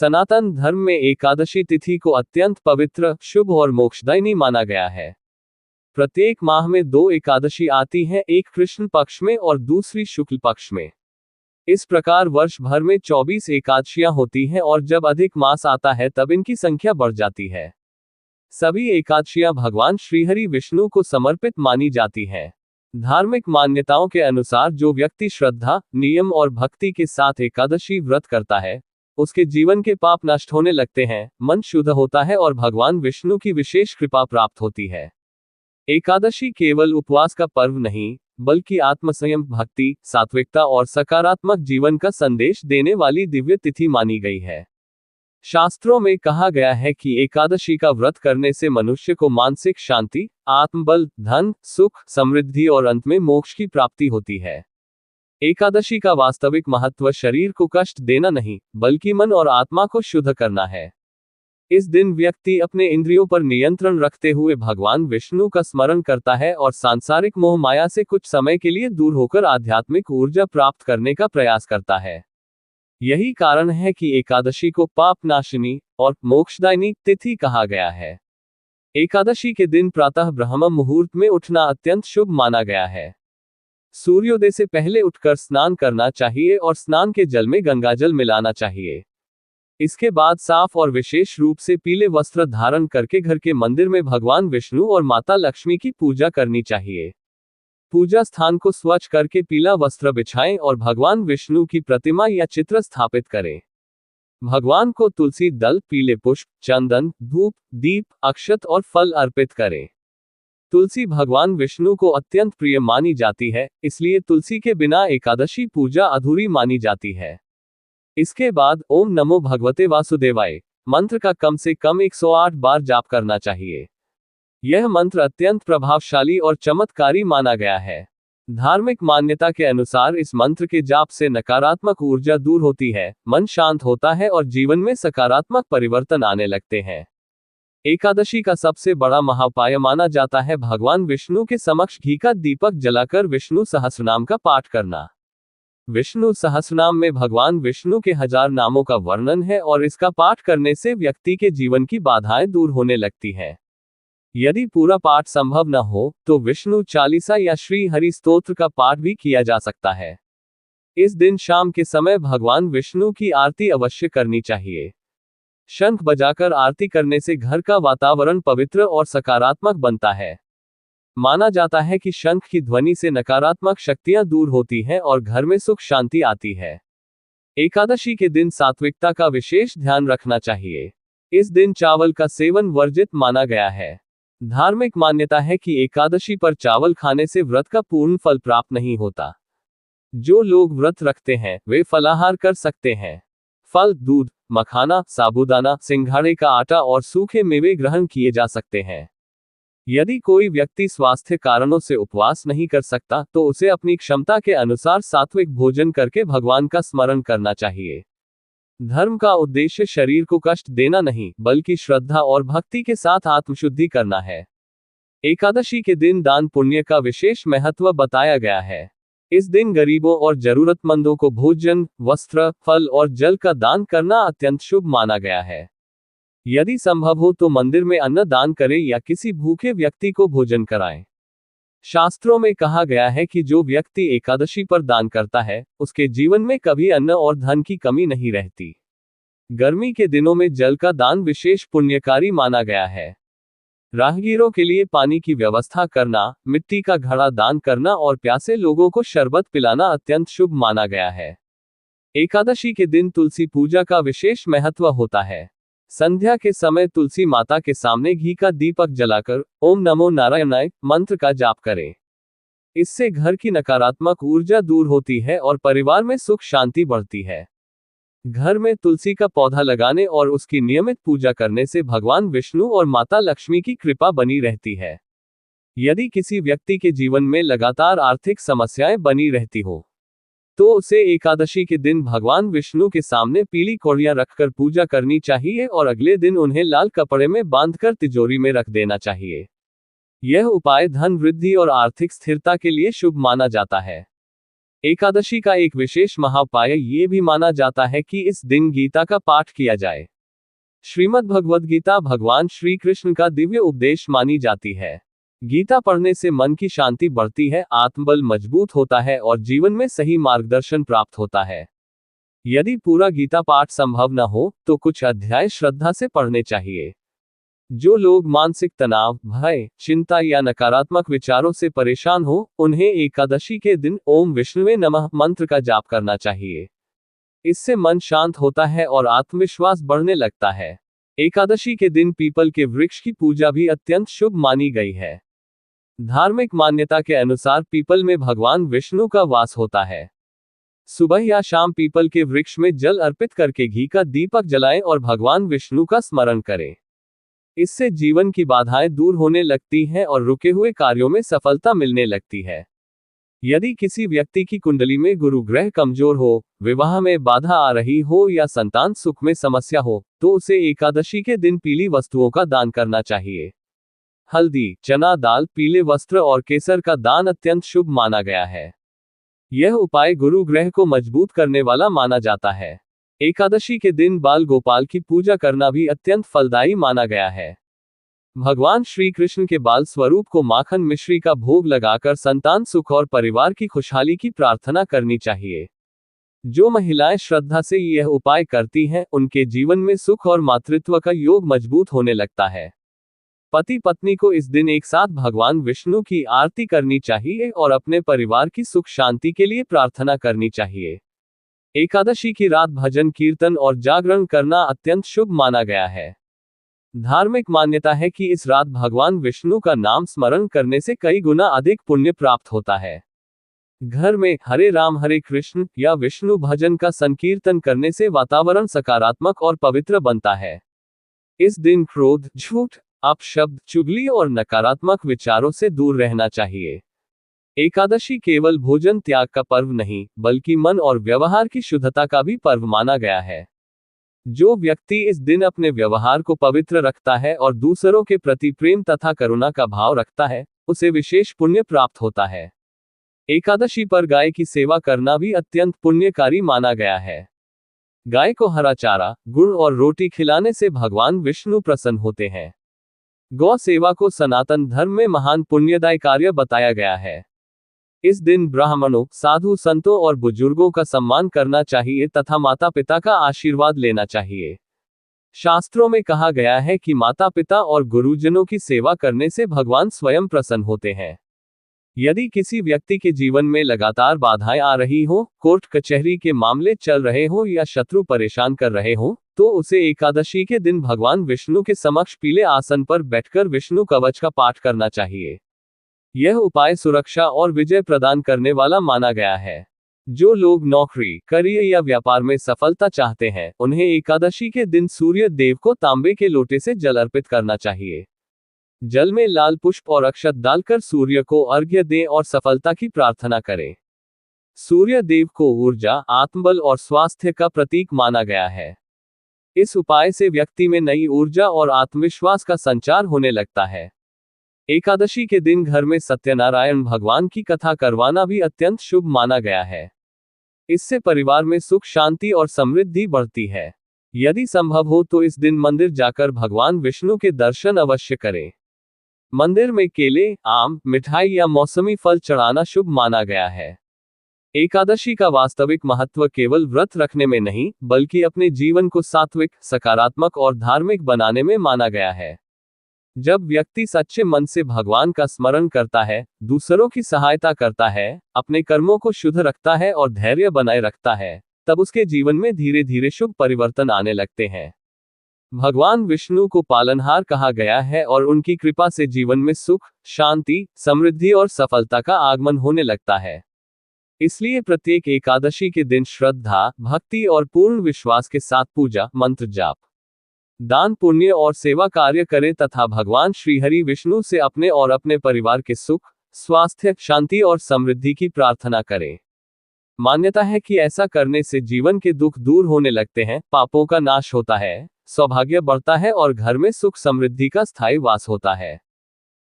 सनातन धर्म में एकादशी तिथि को अत्यंत पवित्र, शुभ और मोक्षदायिनी माना गया है। प्रत्येक माह में 2 एकादशी आती हैं, एक कृष्ण पक्ष में और दूसरी शुक्ल पक्ष में। इस प्रकार वर्ष भर में 24 एकादशियां होती हैं और जब अधिक मास आता है तब इनकी संख्या बढ़ जाती है। सभी एकादशियां भगवान श्रीहरि विष्णु को समर्पित मानी जाती हैं। धार्मिक मान्यताओं के अनुसार जो व्यक्ति श्रद्धा, नियम और भक्ति के साथ एकादशी व्रत करता है, उसके जीवन के पाप नष्ट होने लगते हैं, मन शुद्ध होता है और भगवान विष्णु की विशेष कृपा प्राप्त होती है। एकादशी केवल उपवास का पर्व नहीं, बल्कि आत्मसंयम, भक्ति, सात्विकता और सकारात्मक जीवन का संदेश देने वाली दिव्य तिथि मानी गई है। शास्त्रों में कहा गया है कि एकादशी का व्रत करने से मनुष्य को मानसिक शांति, आत्मबल, धन, सुख, समृद्धि और अंत में मोक्ष की प्राप्ति होती है। एकादशी का वास्तविक महत्व शरीर को कष्ट देना नहीं, बल्कि मन और आत्मा को शुद्ध करना है। इस दिन व्यक्ति अपने इंद्रियों पर नियंत्रण रखते हुए भगवान विष्णु का स्मरण करता है और सांसारिक मोह माया से कुछ समय के लिए दूर होकर आध्यात्मिक ऊर्जा प्राप्त करने का प्रयास करता है। यही कारण है कि एकादशी को पाप नाशिनी और मोक्षदायिनी तिथि कहा गया है। एकादशी के दिन प्रातः ब्रह्म मुहूर्त में उठना अत्यंत शुभ माना गया है। सूर्योदय से पहले उठकर स्नान करना चाहिए और स्नान के जल में गंगाजल मिलाना चाहिए। इसके बाद साफ और विशेष रूप से पीले वस्त्र धारण करके घर के मंदिर में भगवान विष्णु और माता लक्ष्मी की पूजा करनी चाहिए। पूजा स्थान को स्वच्छ करके पीला वस्त्र बिछाएं और भगवान विष्णु की प्रतिमा या चित्र स्थापित करें। भगवान को तुलसी दल, पीले पुष्प, चंदन, धूप, दीप, अक्षत और फल अर्पित करें। तुलसी भगवान विष्णु को अत्यंत प्रिय मानी जाती है, इसलिए तुलसी के बिना एकादशी पूजा अधूरी मानी जाती है। इसके बाद ओम नमो भगवते वासुदेवाय मंत्र का कम से कम 108 बार जाप करना चाहिए। यह मंत्र अत्यंत प्रभावशाली और चमत्कारी माना गया है। धार्मिक मान्यता के अनुसार इस मंत्र के जाप से नकारात्मक ऊर्जा दूर होती है, मन शांत होता है और जीवन में सकारात्मक परिवर्तन आने लगते हैं। एकादशी का सबसे बड़ा महाउपाय माना जाता है भगवान विष्णु के समक्ष घी का दीपक जलाकर विष्णु सहस्रनाम का पाठ करना। विष्णु सहस्रनाम में भगवान विष्णु के 1000 नामों का वर्णन है और इसका पाठ करने से व्यक्ति के जीवन की बाधाएं दूर होने लगती हैं। यदि पूरा पाठ संभव न हो तो विष्णु चालीसा या श्री हरि स्तोत्र का पाठ भी किया जा सकता है। इस दिन शाम के समय भगवान विष्णु की आरती अवश्य करनी चाहिए। शंख बजाकर आरती करने से घर का वातावरण पवित्र और सकारात्मक बनता है। माना जाता है कि शंख की ध्वनि से नकारात्मक शक्तियां दूर होती हैं और घर में सुख शांति आती है। एकादशी के दिन सात्विकता का विशेष ध्यान रखना चाहिए। इस दिन चावल का सेवन वर्जित माना गया है। धार्मिक मान्यता है कि एकादशी पर चावल खाने से व्रत का पूर्ण फल प्राप्त नहीं होता। जो लोग व्रत रखते हैं वे फलाहार कर सकते हैं। फल, दूध, मखाना, साबूदाना, सिंघाड़े का आटा और सूखे मेवे ग्रहण किए जा सकते हैं। यदि कोई व्यक्ति स्वास्थ्य कारणों से उपवास नहीं कर सकता तो उसे अपनी क्षमता के अनुसार सात्विक भोजन करके भगवान का स्मरण करना चाहिए। धर्म का उद्देश्य शरीर को कष्ट देना नहीं, बल्कि श्रद्धा और भक्ति के साथ आत्मशुद्धि करना है। एकादशी के दिन दान पुण्य का विशेष महत्व बताया गया है। इस दिन गरीबों और जरूरतमंदों को भोजन, वस्त्र, फल और जल का दान करना अत्यंत शुभ माना गया है। यदि संभव हो तो मंदिर में अन्न दान करें या किसी भूखे व्यक्ति को भोजन कराएं। शास्त्रों में कहा गया है कि जो व्यक्ति एकादशी पर दान करता है, उसके जीवन में कभी अन्न और धन की कमी नहीं रहती। गर्मी के दिनों में जल का दान विशेष पुण्यकारी माना गया है। राहगीरों के लिए पानी की व्यवस्था करना, मिट्टी का घड़ा दान करना और प्यासे लोगों को शरबत पिलाना अत्यंत शुभ माना गया है। एकादशी के दिन तुलसी पूजा का विशेष महत्व होता है। संध्या के समय तुलसी माता के सामने घी का दीपक जलाकर ओम नमो नारायणाय मंत्र का जाप करें। इससे घर की नकारात्मक ऊर्जा दूर होती है और परिवार में सुख शांति बढ़ती है। घर में तुलसी का पौधा लगाने और उसकी नियमित पूजा करने से भगवान विष्णु और माता लक्ष्मी की कृपा बनी रहती है। यदि किसी व्यक्ति के जीवन में लगातार आर्थिक समस्याएं बनी रहती हो तो उसे एकादशी के दिन भगवान विष्णु के सामने पीली कौड़ियां रखकर पूजा करनी चाहिए और अगले दिन उन्हें लाल कपड़े में बांधकर तिजोरी में रख देना चाहिए। यह उपाय धन वृद्धि और आर्थिक स्थिरता के लिए शुभ माना जाता है। एकादशी का एक विशेष महाउपाय ये भी माना जाता है कि इस दिन गीता का पाठ किया जाए। श्रीमद् भगवद गीता भगवान श्री कृष्ण का दिव्य उपदेश मानी जाती है। गीता पढ़ने से मन की शांति बढ़ती है, आत्मबल मजबूत होता है और जीवन में सही मार्गदर्शन प्राप्त होता है। यदि पूरा गीता पाठ संभव न हो तो कुछ अध्याय श्रद्धा से पढ़ने चाहिए। जो लोग मानसिक तनाव, भय, चिंता या नकारात्मक विचारों से परेशान हो, उन्हें एकादशी के दिन ओम विष्णुवे नमः मंत्र का जाप करना चाहिए। इससे मन शांत होता है और आत्मविश्वास बढ़ने लगता है। एकादशी के दिन पीपल के वृक्ष की पूजा भी अत्यंत शुभ मानी गई है। धार्मिक मान्यता के अनुसार पीपल में भगवान विष्णु का वास होता है। सुबह या शाम पीपल के वृक्ष में जल अर्पित करके घी का दीपक जलाएं और भगवान विष्णु का स्मरण करें। इससे जीवन की बाधाएं दूर होने लगती हैं और रुके हुए कार्यों में सफलता मिलने लगती है। यदि किसी व्यक्ति की कुंडली में गुरु ग्रह कमजोर हो, विवाह में बाधा आ रही हो या संतान सुख में समस्या हो, तो उसे एकादशी के दिन पीली वस्तुओं का दान करना चाहिए। हल्दी, चना दाल, पीले वस्त्र और केसर का दान अत्यंत शुभ माना गया है। यह उपाय गुरु ग्रह को मजबूत करने वाला माना जाता है। एकादशी के दिन बाल गोपाल की पूजा करना भी अत्यंत फलदायी माना गया है। भगवान श्री कृष्ण के बाल स्वरूप को माखन मिश्री का भोग लगाकर संतान सुख और परिवार की खुशहाली की प्रार्थना करनी चाहिए। जो महिलाएं श्रद्धा से यह उपाय करती हैं, उनके जीवन में सुख और मातृत्व का योग मजबूत होने लगता है। पति पत्नी को इस दिन एक साथ भगवान विष्णु की आरती करनी चाहिए और अपने परिवार की सुख शांति के लिए प्रार्थना करनी चाहिए। एकादशी की रात भजन कीर्तन और जागरण करना अत्यंत शुभ माना गया है। धार्मिक मान्यता है कि इस रात भगवान विष्णु का नाम स्मरण करने से कई गुना अधिक पुण्य प्राप्त होता है। घर में हरे राम हरे कृष्ण या विष्णु भजन का संकीर्तन करने से वातावरण सकारात्मक और पवित्र बनता है। इस दिन क्रोध, झूठ, अपशब्द, चुगली और नकारात्मक विचारों से दूर रहना चाहिए। एकादशी केवल भोजन त्याग का पर्व नहीं, बल्कि मन और व्यवहार की शुद्धता का भी पर्व माना गया है। जो व्यक्ति इस दिन अपने व्यवहार को पवित्र रखता है और दूसरों के प्रति प्रेम तथा करुणा का भाव रखता है, उसे विशेष पुण्य प्राप्त होता है। एकादशी पर गाय की सेवा करना भी अत्यंत पुण्यकारी माना गया है। गाय को हरा चारा, गुड़ और रोटी खिलाने से भगवान विष्णु प्रसन्न होते हैं। गौ सेवा को सनातन धर्म में महान पुण्यदायी कार्य बताया गया है। इस दिन ब्राह्मणों, साधु संतों और बुजुर्गों का सम्मान करना चाहिए तथा माता पिता का आशीर्वाद लेना चाहिए। शास्त्रों में कहा गया है कि माता पिता और गुरुजनों की सेवा करने से भगवान स्वयं प्रसन्न होते हैं। यदि किसी व्यक्ति के जीवन में लगातार बाधाएं आ रही हो, कोर्ट कचहरी के मामले चल रहे हो या शत्रु परेशान कर रहे हो, तो उसे एकादशी के दिन भगवान विष्णु के समक्ष पीले आसन पर बैठकर विष्णु कवच का पाठ करना चाहिए। यह उपाय सुरक्षा और विजय प्रदान करने वाला माना गया है। जो लोग नौकरी, करियर या व्यापार में सफलता चाहते हैं, उन्हें एकादशी के दिन सूर्य देव को तांबे के लोटे से जल अर्पित करना चाहिए। जल में लाल पुष्प और अक्षत डालकर सूर्य को अर्घ्य दें और सफलता की प्रार्थना करें। सूर्य देव को ऊर्जा, आत्मबल और स्वास्थ्य का प्रतीक माना गया है। इस उपाय से व्यक्ति में नई ऊर्जा और आत्मविश्वास का संचार होने लगता है। एकादशी के दिन घर में सत्यनारायण भगवान की कथा करवाना भी अत्यंत शुभ माना गया है। इससे परिवार में सुख शांति और समृद्धि बढ़ती है। यदि संभव हो तो इस दिन मंदिर जाकर भगवान विष्णु के दर्शन अवश्य करें। मंदिर में केले, आम, मिठाई या मौसमी फल चढ़ाना शुभ माना गया है। एकादशी का वास्तविक महत्व केवल व्रत रखने में नहीं, बल्कि अपने जीवन को सात्विक, सकारात्मक और धार्मिक बनाने में माना गया है। जब व्यक्ति सच्चे मन से भगवान का स्मरण करता है, दूसरों की सहायता करता है, अपने कर्मों को शुद्ध रखता है और धैर्य बनाए रखता है, तब उसके जीवन में धीरे धीरे शुभ परिवर्तन आने लगते हैं। भगवान विष्णु को पालनहार कहा गया है और उनकी कृपा से जीवन में सुख, शांति, समृद्धि और सफलता का आगमन होने लगता है। इसलिए प्रत्येक एकादशी के दिन श्रद्धा, भक्ति और पूर्ण विश्वास के साथ पूजा, मंत्र जाप, दान पुण्य और सेवा कार्य करें तथा भगवान श्रीहरि विष्णु से अपने और अपने परिवार के सुख, स्वास्थ्य, शांति और समृद्धि की प्रार्थना करें। मान्यता है कि ऐसा करने से जीवन के दुख दूर होने लगते हैं, पापों का नाश होता है, सौभाग्य बढ़ता है और घर में सुख समृद्धि का स्थायी वास होता है।